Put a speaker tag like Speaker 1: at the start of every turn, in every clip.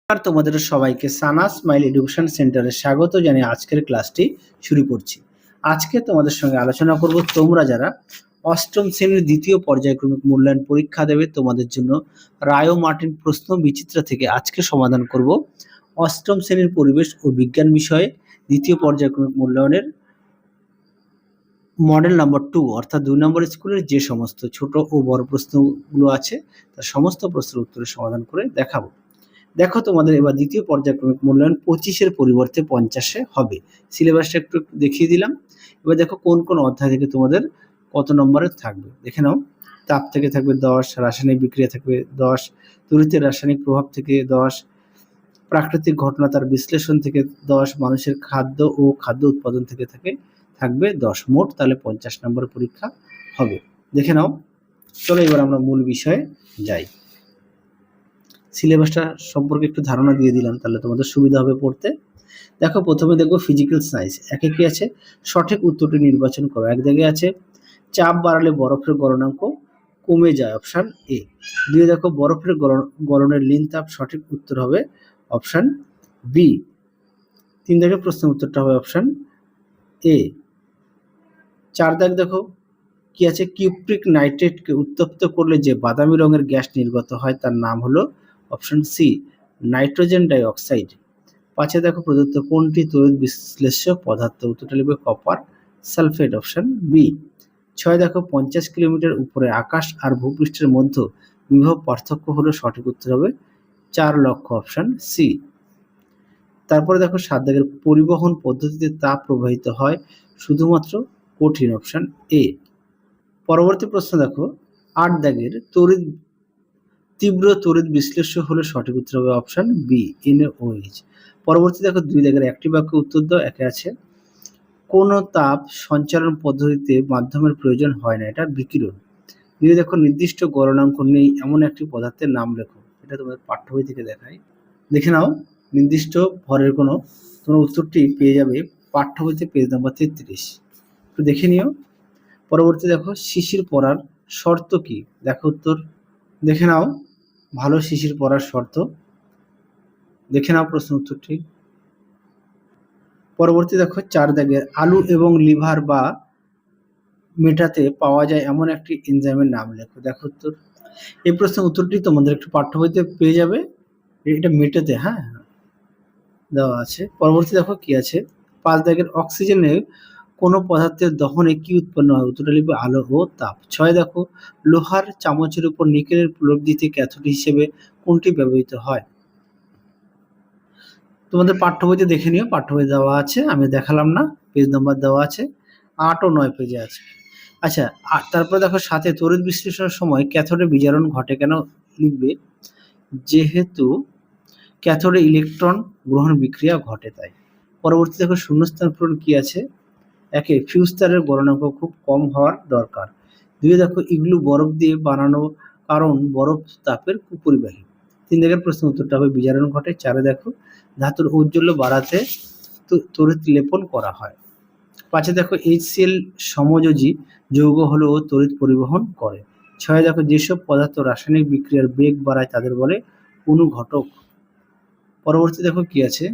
Speaker 1: আর তোমাদের সবাইকে সানা smile education সেন্টারে স্বাগত জানিয়ে আজকের ক্লাসটি শুরু করছি। আজকে তোমাদের সঙ্গে আলোচনা করব তোমরা যারা অষ্টম শ্রেণীর দ্বিতীয় পর্যায়ক্রমিক মূল্যায়ন পরীক্ষা দেবে তোমাদের জন্য রায় ও মার্টিন প্রশ্ন বিচিত্রা থেকে আজকে সমাধান করব অষ্টম শ্রেণীর পরিবেশ ও বিজ্ঞান বিষয়ে দ্বিতীয় পর্যায়ক্রমিক মূল্যায়নের মডেল নাম্বার 2 অর্থাৎ 2 নম্বর স্কুলের যে সমস্ত ছোট ও বড় প্রশ্নগুলো আছে তার সমস্ত প্রশ্নের উত্তরের সমাধান করে দেখাবো। দেখো তোমাদের এবার দ্বিতীয় পর্যায়ক্রমিক মূল্যায়ন 25-এর পরিবর্তে 50-এ হবে। সিলেবাসটা একটু দেখিয়ে দিলাম। এবার দেখো কোন কোন অধ্যায় থেকে তোমাদের কত নম্বরের থাকবে দেখে নাও। তাপ থেকে থাকবে 10, রাসায়নিক বিক্রিয়া থাকবে 10, তড়িতের রাসায়নিক প্রভাব থেকে 10, প্রাকৃতিক ঘটনা তার বিশ্লেষণ থেকে 10, মানুষের খাদ্য ও খাদ্য উৎপাদন থেকে থাকবে 10। মোট তাহলে 50 নম্বরের পরীক্ষা হবে। দেখে নাও। চলো এবার আমরা মূল বিষয়ে যাই। সিলেবাসটা সম্পর্কে একটু ধারণা দিয়ে দিলাম, তাহলে তোমাদের সুবিধা হবে পড়তে। দেখো প্রথমে দেখবো ফিজিক্যাল সায়েন্স। একে কি আছে, সঠিক উত্তরটি নির্বাচন করো। এক জায়গায় আছে চাপ বাড়ালে বরফের গলনাঙ্ক কমে যায়, অপশন এ। দুই দেখো বরফের গলনের লিন তাপ, সঠিক উত্তর হবে অপশন বি। তিন দেখে প্রশ্নের উত্তরটা হবে অপশন এ। চার দাগ দেখো কি আছে, কিউপ্রিক নাইট্রেটকে উত্তপ্ত করলে যে বাদামি রঙের গ্যাস নির্গত হয় তার নাম হলো option C, nitrogen die oxide. পাঁচে দেখো প্রদত্ত কোনটি তড়িৎ বিশ্লেষ্য পদার্থ, উত্তরটা লিখবে কপার সালফেট, অপশন বি। ছয় দেখো 50 কিলোমিটার উপরে আকাশ আর ভূপৃষ্ঠের মধ্যে বিভব পার্থক্য হলো, সঠিক উত্তর হবে 4 লক্ষ, অপশন সি। তারপরে দেখো 7 দাগের পরিবহন পদ্ধতিতে তাপ প্রবাহিত হয় শুধুমাত্র কঠিন, অপশন এ। পরবর্তী প্রশ্ন দেখো 8 দাগের তীব্র তড়িৎ বিশ্লেষ্য হলো, সঠিক উত্তর হবে অপশন বি, NaOH। পরবর্তী দেখো 2 দাগের একটি বাক্য উত্তর দাও। একে আছে কোন তাপ সঞ্চালন পদ্ধতিতে মাধ্যমের প্রয়োজন হয় না, এটা বিকিরণ। দুই দেখো নির্দিষ্ট গলনাঙ্ক নেই এমন একটি পদার্থের নাম লেখো, এটা তোমাদের পাঠ্য বই থেকে দেখাই। দেখে নাও, নির্দিষ্ট ভরের কোনো তোমরা উত্তরটি পেয়ে যাবে পাঠ্য বইতে পেজ নাম্বার 33, একটু দেখে নিও। পরবর্তী দেখো শিশির পরার শর্ত কি, দেখো উত্তর দেখে নাও। ভালো শিশির পরার শর্ত দেখে নাও প্রশ্ন উত্তরটি। পরবর্তী দেখো 4 দাগের আলু এবং লিভার বা মেটাতে পাওয়া যায় এমন একটি এনজাইমের নাম লেখো, দেখো উত্তর। এই প্রশ্নের উত্তরটি তোমাদের একটু পাঠ্য বইতে পেয়ে যাবে, এটা মেটাতে দেওয়া আছে। পরবর্তী দেখো কি আছে, 5 দাগের অক্সিজেনে কোন পদার্থের দহনে কি উৎপন্ন হয়, উত্তরটা লিখবে আলো ও তাপ। 6 দেখো লোহার চামচের উপর নিকেলের প্রলেপ দিতে ক্যাথোড হিসেবে কোনটি ব্যবহৃত হয়, তোমাদের পাঠ্য বইতে দেখে নিও, পাঠ্য বই দেওয়া আছে, আমি দেখালাম না, পেজ নাম্বার দেওয়া আছে, 8 ও 9 পেজে আছে। আচ্ছা, তারপরে দেখো সাথে তড়িৎ বিশ্লেষণের সময় ক্যাথোডে বিজারণ ঘটে কেন, লিখবে যেহেতু ক্যাথোডে ইলেকট্রন গ্রহণ বিক্রিয়া ঘটে তাই। পরবর্তী দেখো শূন্যস্থান পূরণ কি আছে। একে ফিউজ তারের গলনাঙ্ক খুব কম হওয়ার দরকার। দুই দেখো ইগলু বরফ দিয়ে বানানো কারণ বরফ তাপের কুপরিবাহী। 3 দাগের প্রশ্ন উত্তরটা হবে বিজারণ ঘটে। 4 দেখো ধাতুর ঔজ্জ্বল্য বাড়াতে তড়িৎ লেপন করা হয়। 5 দেখো HCl সমযোজী যৌগ হলেও তড়িৎ পরিবহন করে। 6 দেখো যেসব পদার্থ রাসায়নিক বিক্রিয়ার বেগ বাড়ায় তাদের বলে অনুঘটক। পরবর্তী দেখো কি আছে,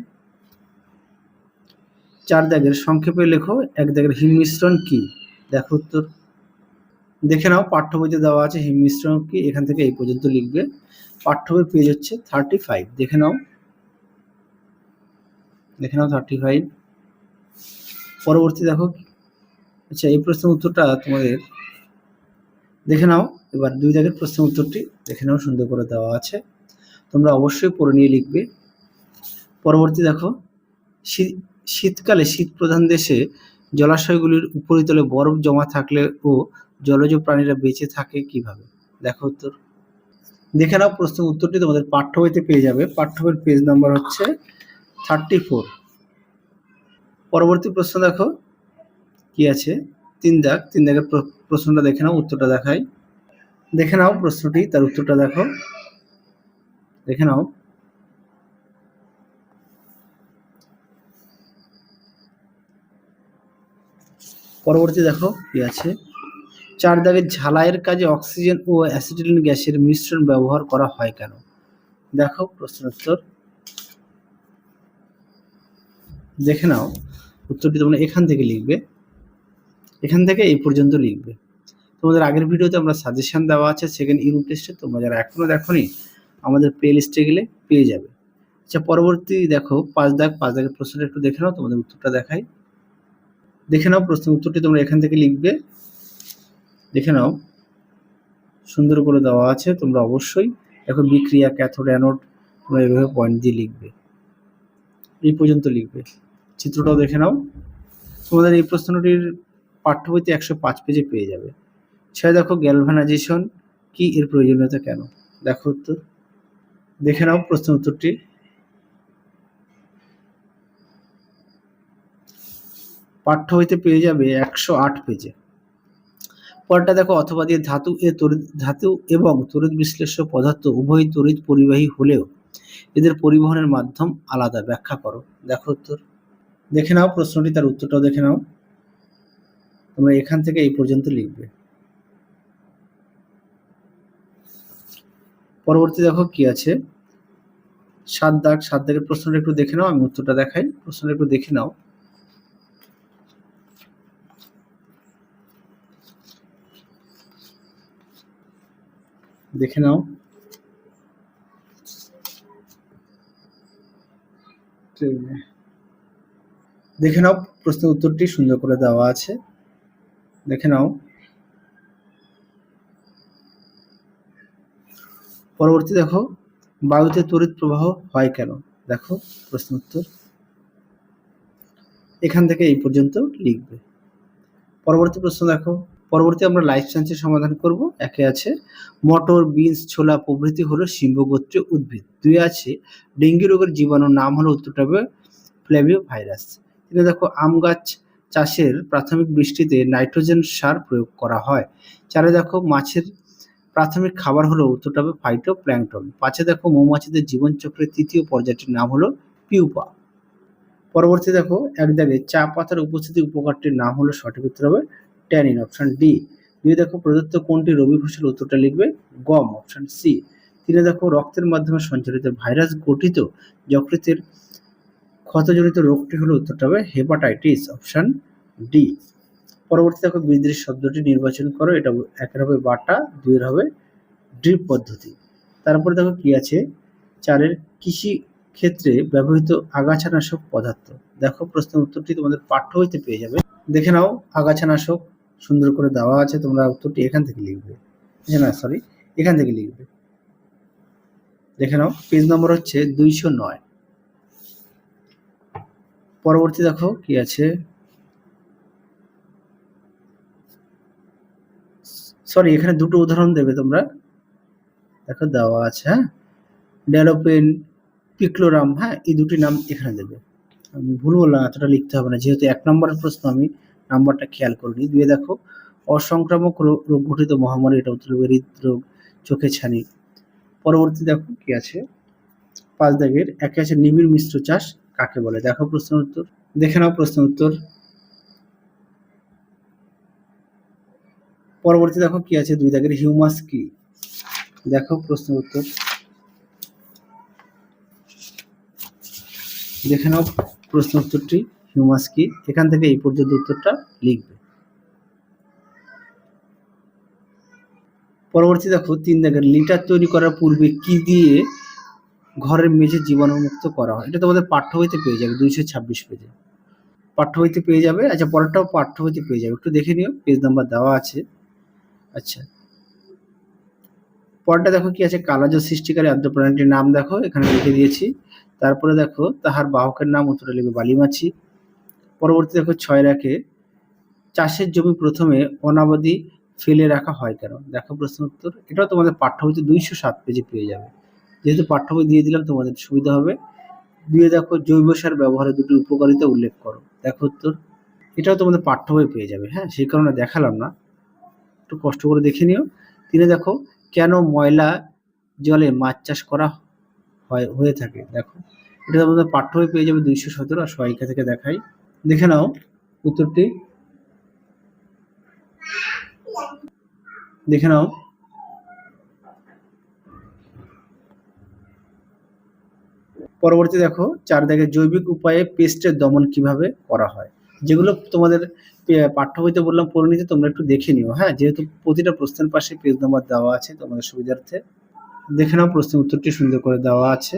Speaker 1: 4 দাগের সংক্ষেপে লেখো 1 দাগের হিম মিশ্রণ কি, দেখো উত্তর দেখে নাও, পাঠ্য বইতে দেওয়া আছে হিম মিশ্রণ কি, এখান থেকে এই পর্যন্ত লিখবে। পাঠ্য বই পেজ হচ্ছে 35, দেখে নাও 35। পরবর্তী দেখো, আচ্ছা এই প্রশ্নের উত্তরটা তোমাদের দেখে নাও। এবার 2 দাগের প্রশ্নের উত্তরটি দেখে নাও, সুন্দর করে দেওয়া আছে, তোমরা অবশ্যই পড়ে নিয়ে লিখবে। পরবর্তী দেখো শীতকালে শীত প্রধান দেশে জলাশয়গুলির উপরিতলে বরফ জমা থাকলে ও জলজ প্রাণীরা বেঁচে থাকে কিভাবে, দেখো উত্তর দেখে নাও। প্রশ্নের উত্তরটি তোমাদের পাঠ্য বইতে পেয়ে যাবে, পাঠ্য বইয়ের পেজ নাম্বার হচ্ছে 34। পরবর্তী প্রশ্ন দেখো কি আছে, 3 দাগের প্রশ্নটা দেখে নাও, উত্তরটা দেখাই, দেখে নাও প্রশ্নটি, তার উত্তরটা দেখে নাও। পরবর্তী দেখো কি আছে, 4 দাগের ঝালাইয়ের কাজে অক্সিজেন ও অ্যাসিটিলিন গ্যাসের মিশ্রণ ব্যবহার করা হয় কেন, দেখো প্রশ্ন উত্তর। দেখে নাও উত্তরটি তোমরা এখান থেকে লিখবে, এখান থেকে এই পর্যন্ত লিখবে। তোমাদের আগের ভিডিওতে আমরা সাজেশন দেওয়া আছে সেকেন্ড ইউনিট টেস্টে, তোমরা যারা এখনো দেখোনি আমাদের প্লে লিস্টে গেলে পেয়ে যাবে। আচ্ছা, পরবর্তী দেখো 5 দাগ, 5 দাগের প্রশ্নটা একটু দেখে নাও, তোমাদের উত্তরটা দেখাই। দেখে নাও প্রশ্নের উত্তরটি তোমরা এখান থেকে লিখবে, দেখে নাও সুন্দর করে দেওয়া আছে। তোমরা অবশ্যই দেখো বিক্রিয়া, ক্যাথোড, অ্যানোড, তোমরা এইভাবে পয়েন্ট দিয়ে লিখবে, এই পর্যন্ত লিখবে। চিত্রটাও দেখে নাও। তোমাদের এই প্রশ্নটির পাঠ্য বইতে 105 পেজে পেয়ে যাবে। 6 দেখো গ্যালভানাইজেশন কি, এর প্রয়োজনীয়তা কেন? দেখো উত্তর, দেখে নাও প্রশ্ন উত্তরটি। পাঠ্য বইতে পেয়ে যাবে 108 পেজে। পরেরটা দেখো, অথবা দিয়ে ধাতু এবং তড়িৎ বিশ্লেষ্য পদার্থ উভয়ই তড়িৎ পরিবাহী হলেও এদের পরিবহনের মাধ্যম আলাদা, ব্যাখ্যা করো। দেখো উত্তর, দেখে নাও প্রশ্নটি, তার উত্তরটাও দেখে নাও। তোমরা এখান থেকে এই পর্যন্ত লিখবে। পরবর্তী দেখো কি আছে, 7 দাগ, 7 দাগের প্রশ্নটা একটু দেখে নাও, আমি উত্তরটা দেখাই। প্রশ্নটা একটু দেখে নাও। দেখে নাও, দেখে নাও প্রশ্নের উত্তরটি সুন্দর করে দেওয়া আছে, দেখে নাও। পরবর্তী দেখো, বায়ুতে তড়িৎ প্রবাহ হয় কেন? দেখো প্রশ্ন উত্তর, এখান থেকে এই পর্যন্ত লিখবে। পরবর্তী প্রশ্ন দেখো, পরবর্তী আমরা লাইফ সায়েন্সের সমাধান করব। একে আছে মটর, বিনস, ছোলা প্রভৃতি হলো সিম্বগোত্রীয় উদ্ভিদ। 2 আছে ডেঙ্গি রোগের জীবাণুর নাম হলো, উত্তরটা হবে ফ্ল্যাভিও ভাইরাস। 3 দেখো আম গাছ চাষের প্রাথমিক বৃষ্টিতে নাইট্রোজেন সার প্রয়োগ করা হয়। 4 দেখো মাছের প্রাথমিক খাবার হলো, উত্তরটা হবে ফাইটোপ্ল্যাঙ্কটন। 5 দেখো মৌমাছিদের জীবনচক্রের তৃতীয় পর্যায়টির নাম হলো পিউপা। পরবর্তী দেখো 1 দাগে চা পাতার উপস্থিতি উপকারটির নাম হলো, সঠিক উত্তর হবে ট্যানিন, অপশন ডি। 2 দেখো প্রদত্ত কোনটি রবি ফসল, উত্তরটা লিখবে গম, অপশন সি। 3 দেখো রক্তের মাধ্যমে সঞ্চারিত ভাইরাস গঠিত যকৃতের ক্ষতজনিত রোগটি হলো, উত্তরটা হবে হেপাটাইটিস, অপশন ডি। পরবর্তী দেখো বিদ্রোহী শব্দটি নির্বাচন করো, এটা 1 হবে বাটা, 2 হবে ড্রিপ পদ্ধতি। তারপরে দেখো কি আছে, 4 কৃষি ক্ষেত্রে ব্যবহৃত আগাছানাশক পদার্থ। দেখো প্রশ্নের উত্তরটি তোমাদের পাঠ্য বইতে পেয়ে যাবে। দেখে নাও আগাছানাশক সুন্দর করে দেওয়া আছে, তোমরা উত্তরটি এখান থেকে লিখবে, না সরি এখান থেকে লিখবে। দেখে নাও পেজ নম্বর হচ্ছে 209। পরবর্তী দেখো কি আছে, সরি এখানে দুটো উদাহরণ দেবে তোমরা, দেখো দেওয়া আছে, হ্যাঁ ডেলোপেন, পিক্লোরাম, হ্যাঁ এই দুটি নাম এখানে দেবে। আমি ভুল বললাম, এতটা লিখতে হবে না, যেহেতু 1 নম্বরের প্রশ্ন আমি নাম্বারটা খেয়াল করিনি। 2 দেখো অসংক্রামক রোগ ঘটিত মহামারী, এটা উত্তর হবে হৃদরোগ, চোখে ছানি। পরবর্তী দেখো কি আছে, 5 দাগের 1 আছে নিবিড় মিশ্র চাষ কাকে বলে? দেখো প্রশ্ন উত্তর, দেখে নাও প্রশ্ন উত্তর। পরবর্তী দেখো কি আছে, 2 দাগের হিউমাস কি? দেখো প্রশ্ন উত্তর, দেখে নাও প্রশ্ন উত্তরটি হিউমাস কি, এখান থেকে এই পর্যন্ত উত্তরটা লিখবে। পরবর্তী দেখো 3 দাগের লিটার তৈরি করার পূর্বে কি দিয়ে ঘরের মেঝে জীবাণুমুক্ত করা হয়? এটা তোমাদের পাঠ্য বইতে পেয়ে যাবে 226 পেজে, পাঠ্য বইতে পেয়ে যাবে। আচ্ছা পরেরটাও পাঠ্য বইতে পেয়ে যাবে, একটু দেখে নিও, পেজ নাম্বার দেওয়া আছে। আচ্ছা পরেরটা দেখো কি আছে, কালাজ্বর সৃষ্টিকারী আদ্র প্রাণীটির নাম দেখো, এখানে লিখে দিয়েছি। তারপরে দেখো তাহার বাহকের নাম, উত্তরে লিখবে বালিমাছি। পরবর্তী দেখো 6 রাখে চাষের জমি প্রথমে অনাবাদি ফেলে রাখা হয় কেন? দেখো প্রশ্ন উত্তর, এটাও তোমাদের পাঠ্য বইতে 207 পেজে পেয়ে যাবে, যেহেতু পাঠ্য বই দিয়ে দিলাম তোমাদের সুবিধা হবে। 2 দেখো জৈব সার ব্যবহারের দুটি উপকারিতা উল্লেখ করো। দেখো উত্তর, এটাও তোমাদের পাঠ্য বই পেয়ে যাবে, হ্যাঁ সেই কারণে দেখালাম না, একটু কষ্ট করে দেখে নিও। 3 দেখো কেন ময়লা জলে মাছ চাষ করা হয়ে থাকে? দেখো এটা তোমাদের পাঠ্য বই পেয়ে যাবে 217। আর সহায়িকা থেকে দেখাই, দেখে নাও উত্তরটি, দেখে নাও। পরবর্তী দেখো 4 দাগে জৈবিক উপায়ে পেস্টের দমন কিভাবে করা হয়। যেগুলো তোমাদের পাঠ্য বইতে বললাম পড়ে নিতে, তোমরা একটু দেখে নিও। হ্যাঁ, যেহেতু প্রতিটা প্রশ্নের পাশে পেজ নাম্বার দেওয়া আছে তোমাদের সুবিধার্থে। দেখে নাও, প্রশ্নের উত্তরটি সুন্দর করে দেওয়া আছে,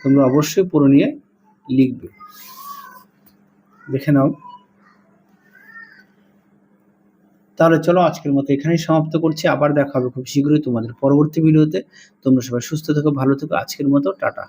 Speaker 1: তোমরা অবশ্যই পড়ে নিয়ে লিখবে। দেখে নাও। তাহলে চলো আজকের মতো এখানেই সমাপ্ত করছি। আবার দেখা হবে খুব শীঘ্রই তোমাদের পরবর্তী ভিডিওতে। তোমরা সবাই সুস্থ থেকো, ভালো থেকো। আজকের মতো টাটা।